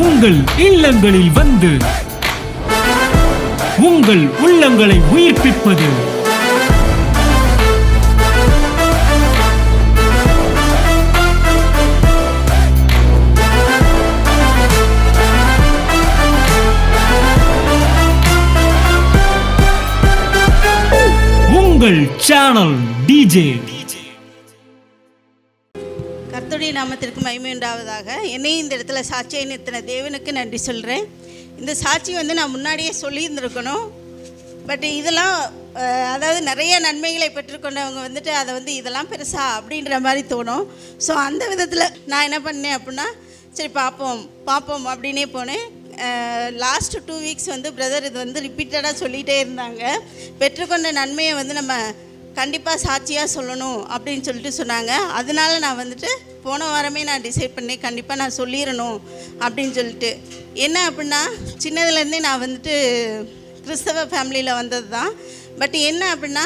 உங்கள் இல்லங்களில் வந்து உங்கள் உள்ளங்களை உயிர்ப்பிப்பது உங்கள் சேனல் டிஜே. கர்த்தருடைய நாமத்திற்கு மகிமை உண்டாவதாக. என்னையும் இந்த இடத்துல சாட்சியை நிறுத்தின தேவனுக்கு நன்றி சொல்கிறேன். இந்த சாட்சி நான் முன்னாடியே சொல்லியிருந்துருக்கணும். பட் இதெல்லாம் அதாவது நிறைய நன்மைகளை பெற்றுக்கொண்டவங்க அதை இதெல்லாம் பெருசா அப்படின்ற மாதிரி தோணும். ஸோ அந்த விதத்தில் நான் என்ன பண்ணேன் அப்படின்னா, சரி பார்ப்போம் அப்படின்னே போனேன். லாஸ்ட் 2 வீக்ஸ் பிரதர் இது ரிப்பீட்டடாக சொல்லிகிட்டே இருந்தாங்க. பெற்றுக்கொண்ட நன்மையை நம்ம கண்டிப்பாக சாட்சியாக சொல்லணும் அப்படின்னு சொல்லிட்டு சொன்னாங்க. அதனால நான் போன வாரமே நான் டிசைட் பண்ணேன், கண்டிப்பாக நான் சொல்லிடணும் அப்படின்னு சொல்லிட்டு. என்ன அப்படின்னா, சின்னதுலேருந்தே நான் கிறிஸ்தவ ஃபேமிலியில் வந்தது தான். பட் என்ன அப்படின்னா,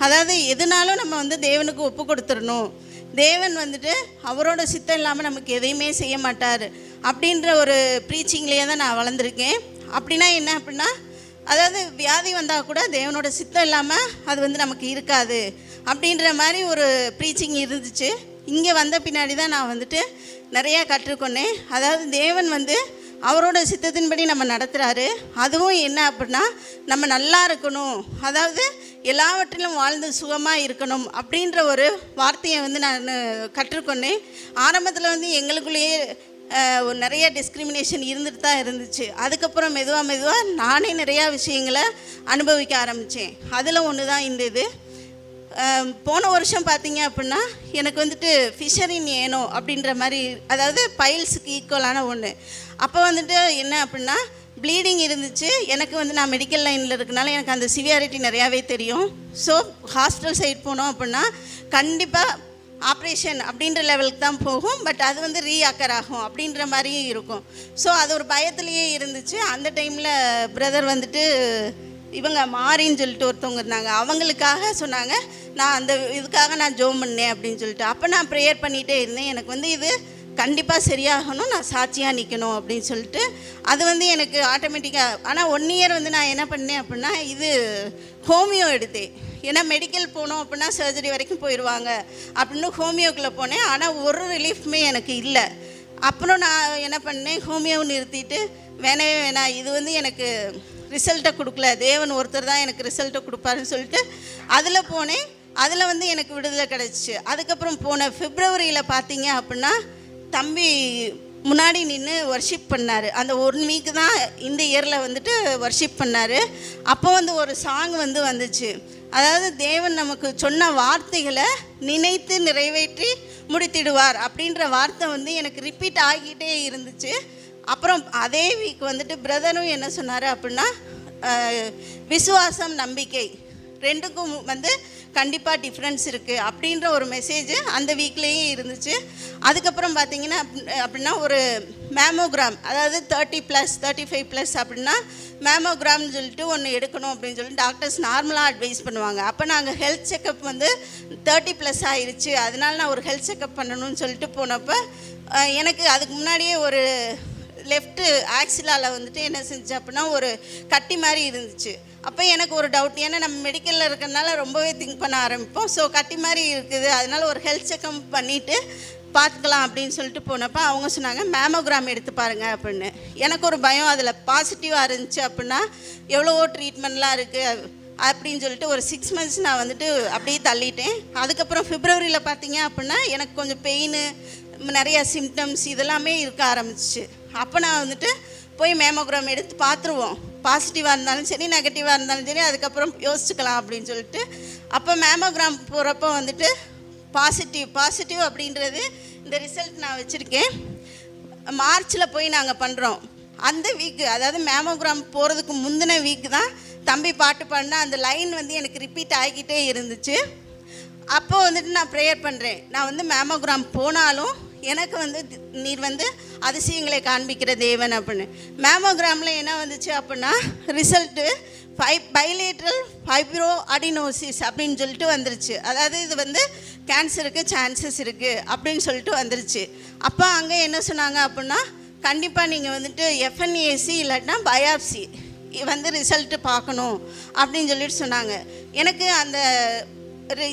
அதாவது எதுனாலும் நம்ம தேவனுக்கு ஒப்பு கொடுத்துடணும். தேவன் அவரோட சித்தம் இல்லாமல் நமக்கு எதையுமே செய்ய மாட்டார் அப்படின்ற ஒரு ப்ரீச்சிங்லேயே தான் நான் வளர்ந்துருக்கேன். அப்படின்னா என்ன அப்படின்னா, அதாவது வியாதி வந்தால் கூட தேவனோட சித்தம் இல்லாமல் அது நமக்கு இருக்காது அப்படின்ற மாதிரி ஒரு ப்ரீச்சிங் இருந்துச்சு. இங்கே வந்த பின்னாடி தான் நான் நிறையா கற்றுக்கொண்டேன். அதாவது தேவன் அவரோட சித்தத்தின்படி நம்ம நடத்துகிறாரு. அதுவும் என்ன அப்படின்னா, நம்ம நல்லா இருக்கணும், அதாவது எல்லாவற்றிலும் வாழ்ந்து சுகமாக இருக்கணும் அப்படின்ற ஒரு வார்த்தையை நான் கற்றுக்கொண்டேன். ஆரம்பத்தில் எங்களுக்குள்ளேயே நிறைய டிஸ்கிரிமினேஷன் இருந்துட்டு தான் இருந்துச்சு. அதுக்கப்புறம் மெதுவாக நானே நிறையா விஷயங்களை அனுபவிக்க ஆரம்பித்தேன். அதில் ஒன்று தான் இந்த இது. போன வருஷம் பார்த்தீங்க அப்படின்னா, எனக்கு ஃபிஷரின் ஏனோ அப்படின்ற மாதிரி, அதாவது பைல்ஸுக்கு ஈக்குவலான ஒன்று. அப்போ என்ன அப்படின்னா, ப்ளீடிங் இருந்துச்சு. எனக்கு நான் மெடிக்கல் லைனில் இருக்கனால எனக்கு அந்த சிவியாரிட்டி நிறையாவே தெரியும். ஸோ ஹாஸ்பிட்டல் சைடு போனோம் அப்படின்னா கண்டிப்பாக ஆப்ரேஷன் அப்படின்ற லெவலுக்கு தான் போகும். பட் அது ரீஆக்கர் ஆகும் அப்படின்ற மாதிரியும் இருக்கும். ஸோ அது ஒரு பயத்துலேயே இருந்துச்சு. அந்த டைமில் பிரதர் இவங்க மாறின்னு சொல்லிட்டு ஒருத்தவங்க இருந்தாங்க. அவங்களுக்காக சொன்னாங்க, நான் அந்த இதுக்காக நான் ஜோம் பண்ணேன் அப்படின்னு சொல்லிட்டு. அப்போ நான் ப்ரேயர் பண்ணிகிட்டே இருந்தேன். எனக்கு இது கண்டிப்பாக சரியாகணும், நான் சாட்சியாக நிற்கணும் அப்படின்னு சொல்லிட்டு. அது எனக்கு ஆட்டோமேட்டிக்காக. ஆனால் 1 இயர் நான் என்ன பண்ணேன் அப்படின்னா, இது ஹோமியோ எடுத்தேன். ஏன்னா மெடிக்கல் போனோம் அப்படின்னா சர்ஜரி வரைக்கும் போயிடுவாங்க அப்படின்னு ஹோமியோக்குள்ளே போனேன். ஆனால் ஒரு ரிலீஃப்மே எனக்கு இல்லை. அப்புறம் நான் என்ன பண்ணேன், ஹோமியோ நிறுத்திட்டு வேணாம், இது எனக்கு ரிசல்ட்டை கொடுக்கல, தேவன் ஒருத்தர் தான் எனக்கு ரிசல்ட்டை கொடுப்பாருன்னு சொல்லிட்டு அதில் போனேன். அதில் எனக்கு விடுதலை கிடச்சிச்சு. அதுக்கப்புறம் போன பிப்ரவரியில் பார்த்தீங்க அப்படின்னா, தம்பி முன்னாடி நின்று வர்ஷிப் பண்ணார். அந்த 1 வீக்கு தான் இந்த இயரில் வர்ஷிப் பண்ணார். அப்போ ஒரு சாங் வந்துச்சு. அதாவது தேவன் நமக்கு சொன்ன வார்த்தைகளை நினைத்து நிறைவேற்றி முடித்திடுவார் அப்படின்ற வார்த்தை எனக்கு ரிப்பீட் ஆகிக்கிட்டே இருந்துச்சு. அப்புறம் அதே வீக் பிரதரும் என்ன சொன்னார் அப்படின்னா, விசுவாசம் நம்பிக்கை ரெண்டுக்கும் கண்டிப்பாக டிஃப்ரென்ஸ் இருக்குது அப்படின்ற ஒரு மெசேஜ் அந்த வீக்லேயே இருந்துச்சு. அதுக்கப்புறம் பார்த்தீங்கன்னா அப்படின்னா, ஒரு மேமோகிராம், அதாவது 30+, 35+ அப்படின்னா மேமோகிராம்னு சொல்லிட்டு ஒன்று எடுக்கணும் அப்படின்னு சொல்லிட்டு டாக்டர்ஸ் நார்மலாக அட்வைஸ் பண்ணுவாங்க. அப்போ நாங்கள் ஹெல்த் செக்கப் 30+ ஆயிடுச்சு, அதனால நான் ஒரு ஹெல்த் செக்கப் பண்ணணும்னு சொல்லிட்டு போனப்போ எனக்கு அதுக்கு முன்னாடியே ஒரு லெஃப்ட்டு ஆக்சிலாவில் என்ன செஞ்சு அப்படின்னா ஒரு கட்டி மாதிரி இருந்துச்சு. அப்போ எனக்கு ஒரு டவுட், ஏன்னா நம்ம மெடிக்கலில் இருக்கிறதுனால ரொம்பவே திங்க் பண்ண ஆரம்பிப்போம். ஸோ கட்டி மாதிரி இருக்குது, அதனால் ஒரு ஹெல்த் செக்கப் பண்ணிவிட்டு பார்த்துக்கலாம் அப்படின்னு சொல்லிட்டு போனப்போ அவங்க சொன்னாங்க, மேமோகிராம் எடுத்து பாருங்கள் அப்படின்னு. எனக்கு ஒரு பயம், அதில் பாசிட்டிவாக இருந்துச்சு அப்படின்னா எவ்வளவோ ட்ரீட்மெண்ட்லாம் இருக்குது அப்படின்னு சொல்லிட்டு ஒரு 6 months நான் அப்படியே தள்ளிட்டேன். அதுக்கப்புறம் பிப்ரவரியில் பார்த்தீங்க அப்படின்னா எனக்கு கொஞ்சம் பெயின், நிறையா சிம்டம்ஸ் இதெல்லாமே இருக்க ஆரம்பிச்சிச்சு. அப்போ நான் போய் மேமோகிராம் எடுத்து பார்த்துருவோம், பாசிட்டிவாக இருந்தாலும் சரி நெகட்டிவாக இருந்தாலும் சரி, அதுக்கப்புறம் யோசிச்சுக்கலாம் அப்படின்னு சொல்லிட்டு. அப்போ மேமோகிராம் போகிறப்போ பாசிட்டிவ் அப்படின்றது இந்த ரிசல்ட் நான் வச்சுருக்கேன். மார்ச்சில் போய் நாங்கள் பண்ணுறோம். அந்த வீக்கு, அதாவது மேமோகிராம் போகிறதுக்கு முந்தின வீக்கு தான் தம்பி பாட்டு பாடினா அந்த லைன் எனக்கு ரிப்பீட் ஆகிக்கிட்டே இருந்துச்சு. அப்போ நான் ப்ரேயர் பண்ணுறேன், நான் மேமோகிராம் போனாலும் எனக்கு நீர் அதிசயங்களை காண்பிக்கிற தேவன் அப்படின்னு. மேமோகிராமில் என்ன வந்துச்சு அப்படின்னா, ரிசல்ட்டு பைலேட்ரல் ஃபைப்ரோ அடினோசிஸ் அப்படின்னு சொல்லிட்டு வந்துருச்சு. அதாவது இது கேன்சருக்கு சான்சஸ் இருக்குது அப்படின்னு சொல்லிட்டு வந்துருச்சு. அப்போ அங்கே என்ன சொன்னாங்க அப்படின்னா, கண்டிப்பாக நீங்கள் வந்துட்டு எஃப்என்ஏசி இல்லாட்டினா பயாப்சி வந்து ரிசல்ட்டு பார்க்கணும் அப்படின்னு சொல்லிட்டு சொன்னாங்க. எனக்கு அந்த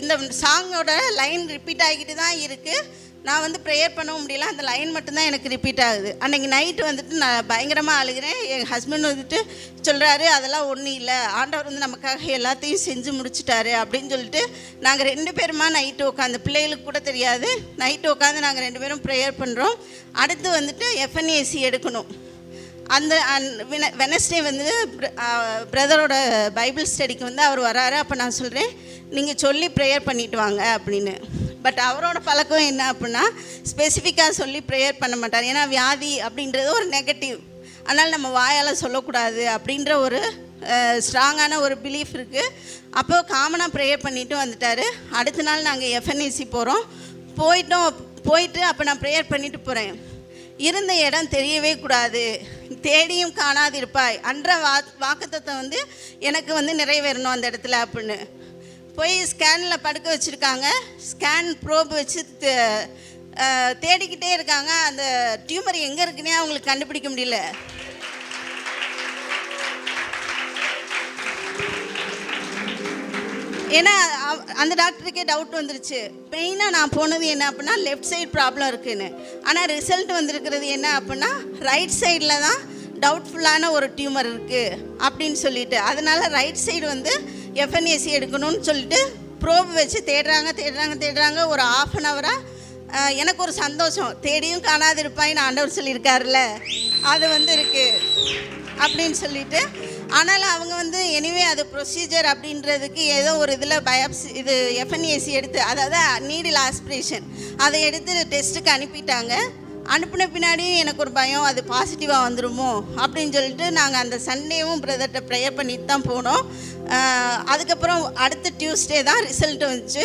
இந்த சாங்கோட லைன் ரிப்பீட் ஆகிக்கிட்டு தான் இருக்குது. நான் வந்து ப்ரேயர் பண்ணவும் முடியல, அந்த லைன் மட்டும்தான் எனக்கு ரிப்பீட் ஆகுது. அன்றைக்கி நைட்டு வந்துட்டு நான் பயங்கரமாக அழுகிறேன். என் ஹஸ்பண்ட் வந்துட்டு சொல்கிறாரு, அதெல்லாம் ஒன்றும் இல்லை, ஆண்டவர் வந்து நமக்காக எல்லாத்தையும் செஞ்சு முடிச்சிட்டாரு அப்படின்னு சொல்லிட்டு நாங்கள் 2 பேருமா நைட்டு உட்காந்து, பிள்ளைகளுக்கு கூட தெரியாது, நைட்டு உட்காந்து நாங்கள் 2 பேரும் ப்ரேயர் பண்ணுறோம். அடுத்து வந்துட்டு எஃப்என்ஏசி எடுக்கணும். அந்த வெனஸ்டே வந்து பிரதரோட பைபிள் ஸ்டடிக்கு வந்து அவர் வராரு. அப்போ நான் சொல்கிறேன், நீங்கள் சொல்லி ப்ரேயர் பண்ணிட்டு வாங்க அப்படின்னு. பட் அவரோட பழக்கம் என்ன அப்படின்னா, ஸ்பெசிஃபிக்காக சொல்லி ப்ரேயர் பண்ண மாட்டார். ஏன்னா வியாதி அப்படின்றது ஒரு நெகட்டிவ், அதனால் நம்ம வாயால் சொல்லக்கூடாது அப்படின்ற ஒரு ஸ்ட்ராங்கான ஒரு பிலீஃப் இருக்குது. அப்போது காமனாக ப்ரேயர் பண்ணிவிட்டு வந்துட்டார். அடுத்த நாள் நாங்கள் எஃப்என்ஏசி போகிறோம். போயிட்டு அப்போ நான் ப்ரேயர் பண்ணிவிட்டு போகிறேன். இருந்த இடம் தெரியவே கூடாது, தேடியும் காணாதிருப்பாய் அன்ற வாக்குத்தத்தம் வந்து எனக்கு வந்து நிறைவேறணும் அந்த இடத்துல அப்படின்னு போய் ஸ்கேனில் படுக்க வச்சுருக்காங்க. ஸ்கேன் ப்ரோப் வச்சு தேடிக்கிட்டே இருக்காங்க. அந்த டியூமர் எங்கே இருக்குன்னே அவங்களுக்கு கண்டுபிடிக்க முடியல. ஏன்னா அந்த டாக்டருக்கே டவுட் வந்துருச்சு. மெயினாக நான் போனது என்ன அப்படின்னா லெஃப்ட் சைடு ப்ராப்ளம் இருக்குதுன்னு. ஆனால் ரிசல்ட் வந்திருக்கிறது என்ன அப்படின்னா ரைட் சைடில் தான் டவுட்ஃபுல்லான ஒரு டியூமர் இருக்குது அப்படின்னு சொல்லிட்டு, அதனால் ரைட் சைடு வந்து எஃப்என்ஏசி எடுக்கணும்னு சொல்லிட்டு ப்ரோப் வச்சு தேடுறாங்க. ஒரு 1/2 ஹவராக எனக்கு ஒரு சந்தோஷம், தேடியும் காணாதிருப்பாயின்னு ஆண்டவர் சொல்லியிருக்காருல்ல, அது வந்து இருக்குது அப்படின்னு சொல்லிட்டு. ஆனாலும் அவங்க வந்து எனிவே அது ப்ரொசீஜர் அப்படின்றதுக்கு ஏதோ ஒரு இதில் பயாப்சி இது எஃப்என்ஏசி எடுத்து, அதாவது நீடில் ஆஸ்பிரேஷன் அதை எடுத்து டெஸ்ட்டுக்கு அனுப்பிட்டாங்க. அனுப்பின பின்னாடியும் எனக்கு ஒரு பயம், அது பாசிட்டிவாக வந்துடுமோ அப்படின்னு சொல்லிட்டு நாங்கள் அந்த சண்டேவும் பிரதர்கிட்ட ப்ரேயர் பண்ணிட்டு தான் போனோம். அதுக்கப்புறம் அடுத்த டியூஸ்டே தான் ரிசல்ட் வந்துச்சு.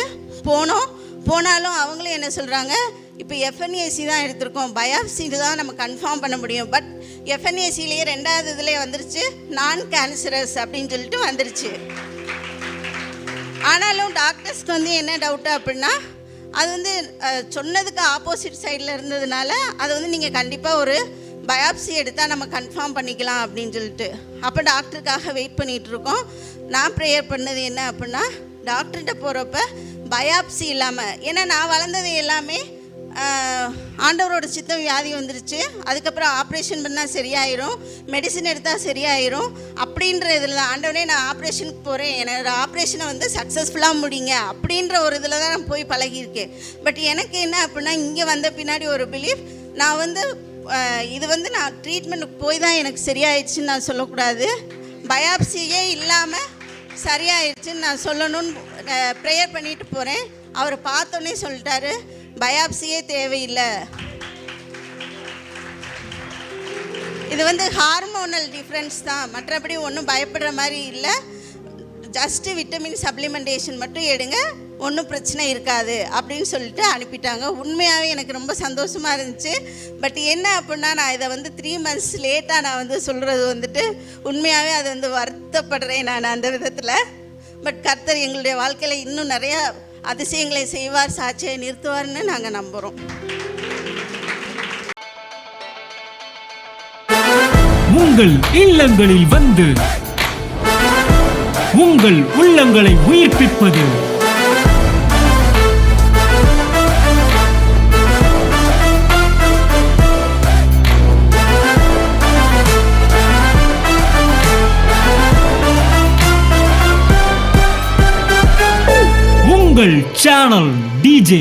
போனாலும் அவங்களும் என்ன சொல்கிறாங்க, இப்போ எஃப்என்ஏசி தான் எடுத்திருக்கோம், பயாப்சி தான் நம்ம கன்ஃபார்ம் பண்ண முடியும். பட் எஃப்என்ஏசிலேயே 2வது இதில் வந்துருச்சு நான் கேன்சரஸ் அப்படின்னு சொல்லிட்டு வந்துருச்சு. ஆனாலும் டாக்டர்ஸ்க்கு வந்து என்ன டவுட்டு அப்படின்னா, அது வந்து சொன்னதுக்கு ஆப்போசிட் சைடில் இருந்ததுனால அது வந்து நீங்கள் கண்டிப்பாக ஒரு பயாப்சி எடுத்தால் நம்ம கன்ஃபார்ம் பண்ணிக்கலாம் அப்படின்னு சொல்லிட்டு அப்போ டாக்டருக்காக வெயிட் பண்ணிகிட்ருக்கோம். நான் ப்ரேயர் பண்ணது என்ன அப்படின்னா, டாக்டர்கிட்ட போகிறப்ப பயாப்சி இல்லாமல், ஏன்னா நான் வளர்ந்தது எல்லாமே ஆண்டவரோட சித்தம் வியாதி வந்துருச்சு, அதுக்கப்புறம் ஆப்ரேஷன் பண்ணால் சரியாயிரும், மெடிசின் எடுத்தால் சரியாயிரும் அப்படின்ற இதில் தான் ஆண்டவனே நான் ஆப்ரேஷனுக்கு போகிறேன், என்னோட ஆப்ரேஷனை வந்து சக்ஸஸ்ஃபுல்லாக முடிங்க அப்படின்ற ஒரு இதில் தான் நான் போய் பழகியிருக்கேன். பட் எனக்கு என்ன அப்படின்னா, இங்கே வந்த பின்னாடி ஒரு பிலீஃப், நான் வந்து இது வந்து நான் ட்ரீட்மெண்ட்டுக்கு போய் தான் எனக்கு சரியாயிடுச்சுன்னு நான் சொல்லக்கூடாது, பயாப்சியே இல்லாமல் சரியாயிடுச்சுன்னு நான் சொல்லணும்னு ப்ரேயர் பண்ணிட்டு போகிறேன். அவரை பார்த்தோன்னே சொல்லிட்டாரு, பயாப்சியே தேவையில்லை, இது வந்து ஹார்மோனல் டிஃப்ரென்ஸ் தான், மற்றபடி ஒன்றும் பயப்படுற மாதிரி இல்லை, ஜஸ்ட்டு விட்டமின் சப்ளிமெண்டேஷன் மட்டும் எடுங்க, ஒன்றும் பிரச்சனை இருக்காது அப்படின்னு சொல்லிட்டு அனுப்பிட்டாங்க. உண்மையாகவே எனக்கு ரொம்ப சந்தோஷமாக இருந்துச்சு. பட் என்ன அப்படின்னா, நான் இதை வந்து 3 months லேட்டாக நான் வந்து சொல்கிறது வந்துட்டு உண்மையாகவே அது வந்து வருத்தப்படுறேன் நான் அந்த விதத்தில். பட் கர்த்தர் எங்களுடைய வாழ்க்கையில் இன்னும் நிறையா அதிசயங்களை செய்வார், சாட்சியை நிறுத்துவார்னு நாங்கள் நம்புகிறோம். உங்கள் இல்லங்களில் வந்து உங்கள் உள்ளங்களை உயிர்ப்பிப்பது உங்கள் சேனல் டிஜே.